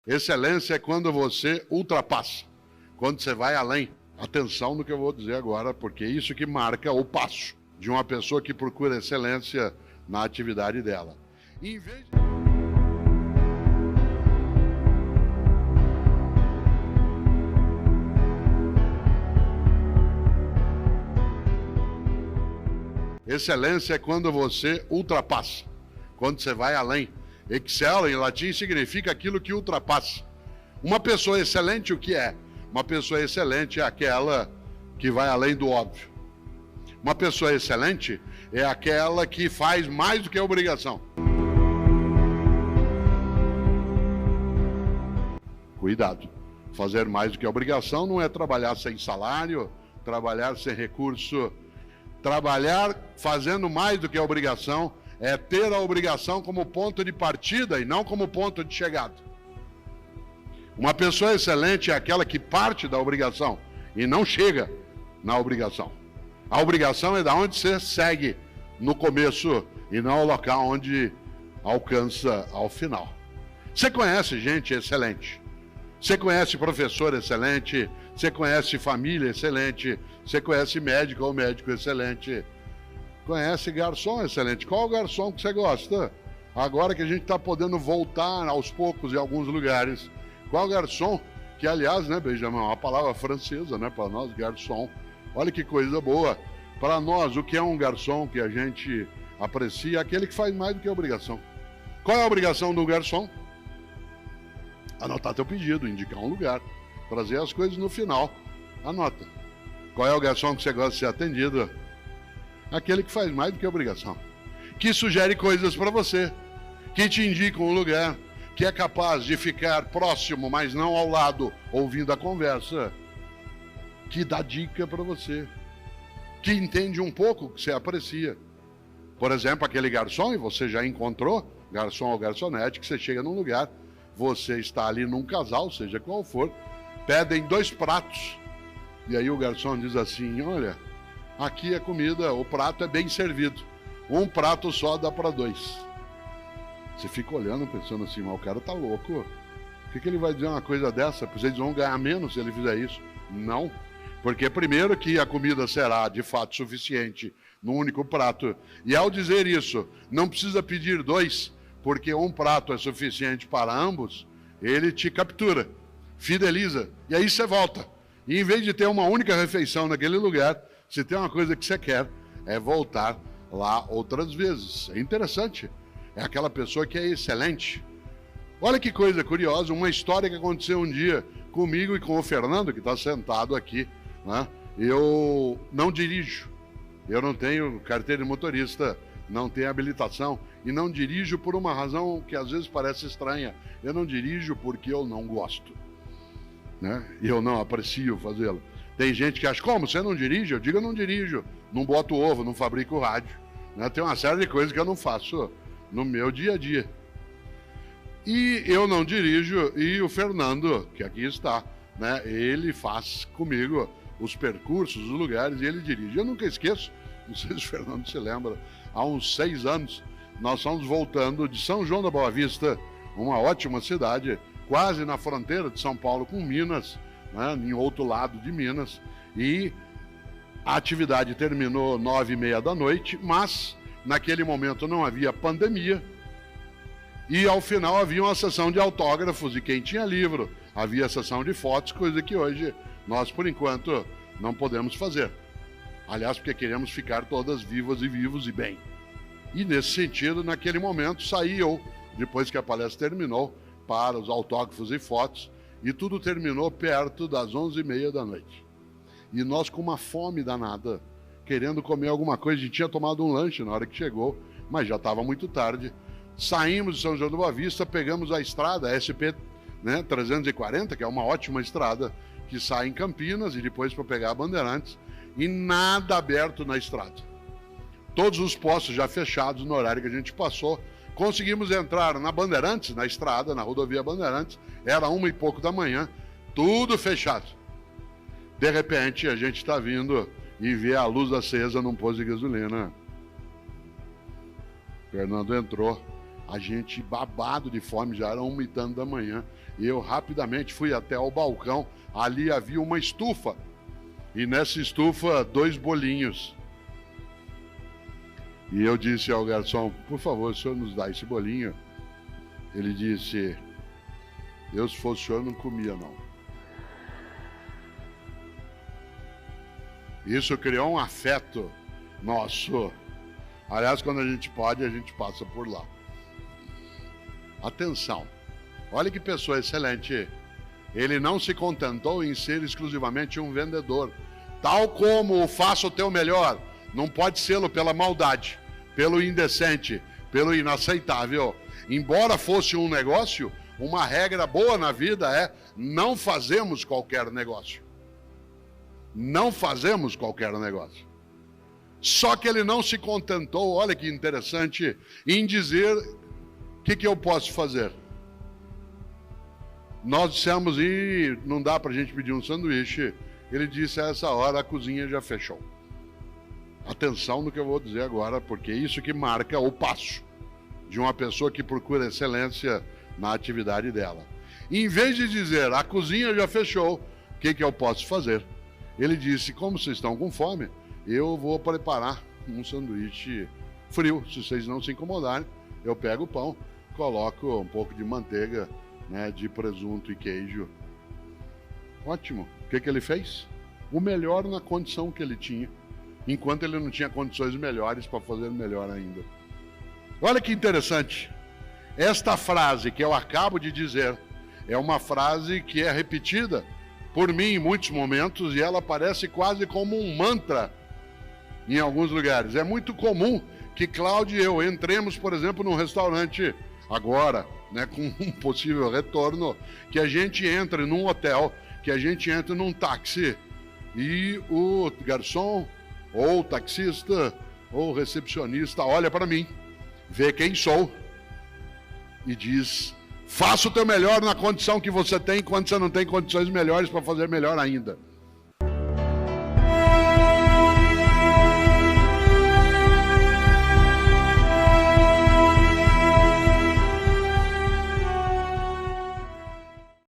Excelência é quando você ultrapassa, quando você vai além. Atenção no que eu vou dizer agora, porque é isso que marca o passo de uma pessoa que procura excelência na atividade dela. Em vez de... Excelência é quando você ultrapassa, quando você vai além. Excel, em latim, significa aquilo que ultrapassa. Uma pessoa excelente, o que é? Uma pessoa excelente é aquela que vai além do óbvio. Uma pessoa excelente é aquela que faz mais do que a obrigação. Cuidado. Fazer mais do que a obrigação não é trabalhar sem salário, trabalhar sem recurso. Trabalhar fazendo mais do que a obrigação é ter a obrigação como ponto de partida e não como ponto de chegada. Uma pessoa excelente é aquela que parte da obrigação e não chega na obrigação. A obrigação é da onde você segue no começo e não ao local onde alcança ao final. Você conhece gente excelente. Você conhece professor excelente, você conhece família excelente, você conhece médico ou médico excelente, conhece garçom excelente. Qual garçom que você gosta? Agora que a gente está podendo voltar aos poucos em alguns lugares, qual garçom? Que aliás, né, Benjamin, é uma palavra francesa, né, para nós, garçom. Olha que coisa boa. Para nós, o que é um garçom que a gente aprecia? Aquele que faz mais do que a obrigação. Qual é a obrigação do garçom? Anotar teu pedido, indicar um lugar, trazer as coisas no final. Anota. Qual é o garçom que você gosta de ser atendido? Aquele que faz mais do que a obrigação. Que sugere coisas para você, que te indica um lugar, que é capaz de ficar próximo, mas não ao lado, ouvindo a conversa, que dá dica para você, que entende um pouco o que você aprecia. Por exemplo, aquele garçom, e você já encontrou, garçom ou garçonete, que você chega num lugar, você está ali num casal, seja qual for, pedem 2 pratos. E aí o garçom diz assim, olha, aqui a comida, o prato é bem servido. Um prato só dá para 2. Você fica olhando, pensando assim, mas o cara tá louco. Por que ele vai dizer uma coisa dessa? Porque eles vão ganhar menos se ele fizer isso. Não. Porque primeiro que a comida será de fato suficiente num único prato. E ao dizer isso, não precisa pedir 2, porque um prato é suficiente para ambos, ele te captura, fideliza, e aí você volta. E em vez de ter uma única refeição naquele lugar, se tem uma coisa que você quer, é voltar lá outras vezes. É interessante. É aquela pessoa que é excelente. Olha que coisa curiosa, uma história que aconteceu um dia comigo e com o Fernando, que está sentado aqui, né? Eu não dirijo, eu não tenho carteira de motorista, não tenho habilitação e não dirijo por uma razão que às vezes parece estranha. Eu não dirijo porque eu não gosto, né? E eu não aprecio fazê-lo. Tem gente que acha, como, você não dirige? Eu digo, eu não dirijo, não boto ovo, não fabrico rádio, né? Tem uma série de coisas que eu não faço no meu dia a dia. E eu não dirijo, e o Fernando, que aqui está, né? Ele faz comigo os percursos, os lugares, e ele dirige. Eu nunca esqueço, não sei se o Fernando se lembra, há uns 6 anos, nós estamos voltando de São João da Boa Vista, uma ótima cidade, quase na fronteira de São Paulo com Minas, né, em outro lado de Minas, e a atividade terminou 9h30 da noite, mas naquele momento não havia pandemia, e ao final havia uma sessão de autógrafos, e quem tinha livro, havia sessão de fotos, coisa que hoje nós, por enquanto, não podemos fazer. Aliás, porque queremos ficar todas vivas e vivos e bem. E nesse sentido, naquele momento, saí eu, depois que a palestra terminou, para os autógrafos e fotos, e tudo terminou perto das 11h30 da noite. E nós com uma fome danada, querendo comer alguma coisa, a gente tinha tomado um lanche na hora que chegou, mas já estava muito tarde. Saímos de São João da Boa Vista, pegamos a estrada, a SP, né, 340, que é uma ótima estrada, que sai em Campinas e depois para pegar a Bandeirantes, e nada aberto na estrada. Todos os postos já fechados no horário que a gente passou. Conseguimos entrar na Bandeirantes, na estrada, na rodovia Bandeirantes, era 1h e pouco da manhã, tudo fechado. De repente, a gente está vindo e vê a luz acesa num posto de gasolina. Fernando entrou A gente babado de fome, já era 1h30 da manhã. E eu rapidamente fui até o balcão. Ali havia uma estufa. E nessa estufa, 2 bolinhos. E eu disse ao garçom, por favor, o senhor nos dá esse bolinho? Ele disse, eu se fosse o senhor não comia não. Isso criou um afeto nosso. Aliás, quando a gente pode, a gente passa por lá. Atenção, olha que pessoa excelente. Ele não se contentou em ser exclusivamente um vendedor. Tal como o faça o teu melhor, não pode ser pela maldade, pelo indecente, pelo inaceitável. Embora fosse um negócio, uma regra boa na vida é não fazemos qualquer negócio. Não fazemos qualquer negócio. Só que ele não se contentou, olha que interessante, em dizer o que eu posso fazer. Nós dissemos, e não dá para a gente pedir um sanduíche. Ele disse, a essa hora a cozinha já fechou. Atenção no que eu vou dizer agora, porque é isso que marca o passo de uma pessoa que procura excelência na atividade dela. Em vez de dizer, a cozinha já fechou, o que eu posso fazer? Ele disse, como vocês estão com fome, eu vou preparar um sanduíche frio. Se vocês não se incomodarem, eu pego o pão, coloco um pouco de manteiga, né, de presunto e queijo. Ótimo. O que ele fez? O melhor na condição que ele tinha, enquanto ele não tinha condições melhores para fazer melhor ainda. Olha que interessante. Esta frase que eu acabo de dizer é uma frase que é repetida por mim em muitos momentos e ela parece quase como um mantra em alguns lugares. É muito comum que Cláudio e eu entremos, por exemplo, num restaurante agora, né, com um possível retorno, que a gente entre num hotel, que a gente entre num táxi e o garçom ou o taxista ou o recepcionista olha para mim, vê quem sou e diz, faça o teu melhor na condição que você tem, quando você não tem condições melhores para fazer melhor ainda.